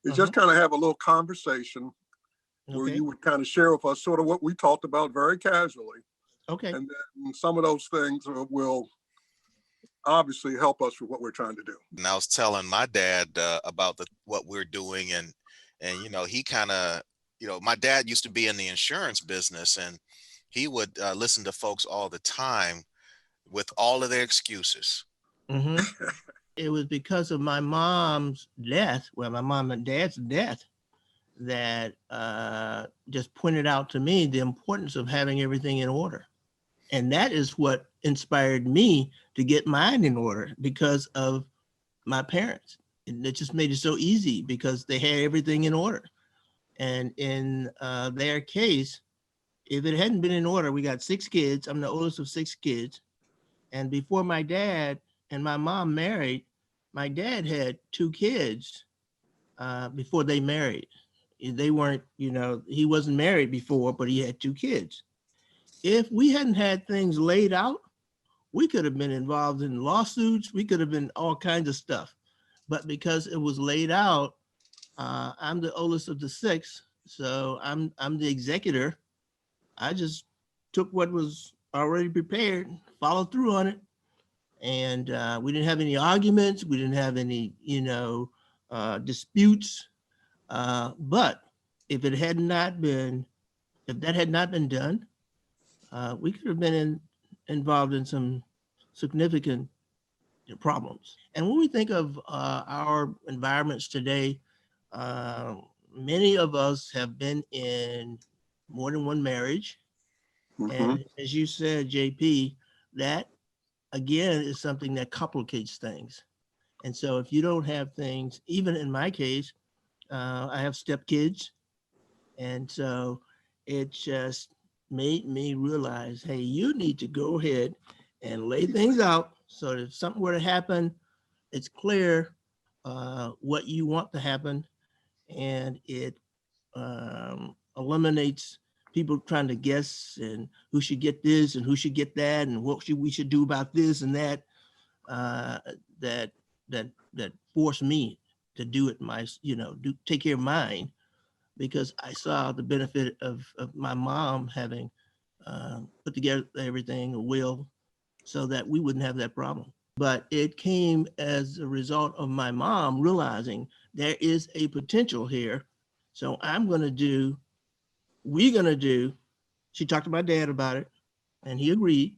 is just kind of have a little conversation where Okay. you would kind of share with us sort of what we talked about very casually. Okay. And then some of those things will obviously help us with what we're trying to do. And I was telling my dad about what we're doing, and he kind of, my dad used to be in the insurance business, and he would listen to folks all the time with all of their excuses. hmm It was because of my mom's death, well, my mom and dad's death, that just pointed out to me the importance of having everything in order. And that is what inspired me to get mine in order, because of my parents. And it just made it so easy because they had everything in order. And in their case, if it hadn't been in order, we got 6 kids. I'm the oldest of 6 kids. And before my dad and my mom married, my dad had 2 kids before they married. They weren't, he wasn't married before, but he had 2 kids. If we hadn't had things laid out, we could have been involved in lawsuits. We could have been all kinds of stuff. But because it was laid out, I'm the oldest of the 6, so I'm the executor. I just took what was already prepared, followed through on it, and we didn't have any arguments. We didn't have any, disputes. But if that had not been done, we could have been involved in some significant problems. And when we think of our environments today, many of us have been in more than one marriage. And as you said, JP, that again is something that complicates things. And so if you don't have things, even in my case, I have stepkids. And so it just made me realize, hey, you need to go ahead and lay things out so that if something were to happen, it's clear what you want to happen, and it eliminates people trying to guess and who should get this and who should get that and what we should do about this and that. That forced me to do it take care of mine, because I saw the benefit of my mom having put together everything, a will, so that we wouldn't have that problem. But it came as a result of my mom realizing there is a potential here. So we're going to do, she talked to my dad about it and he agreed.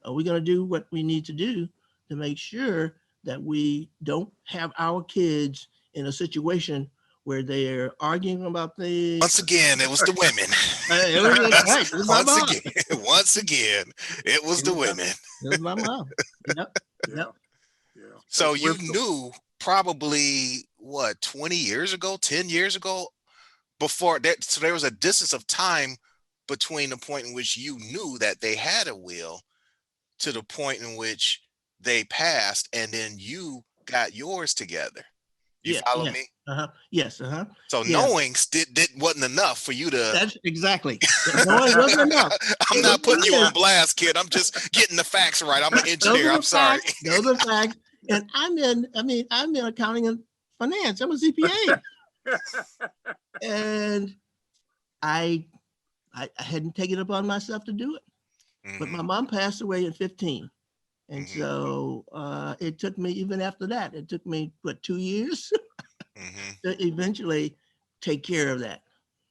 We're going to do what we need to do to make sure that we don't have our kids in a situation where they're arguing about things. Once again, it was the women. Once again, it was the women. It was my mom. Yep. So you knew probably 20 years ago, 10 years ago, before that. So there was a distance of time between the point in which you knew that they had a will to the point in which they passed, and then you got yours together. You follow me? Yes. So knowing wasn't enough for you to. That's exactly. Knowing wasn't enough. I'm not putting you on blast, kid. I'm just getting the facts right. I'm an engineer. I'm sorry. Those are facts. And I'm in accounting and finance. I'm a CPA. And I hadn't taken it upon myself to do it. But my mom passed away at 15. And so it took me, even after that, it took me, 2 years to eventually take care of that.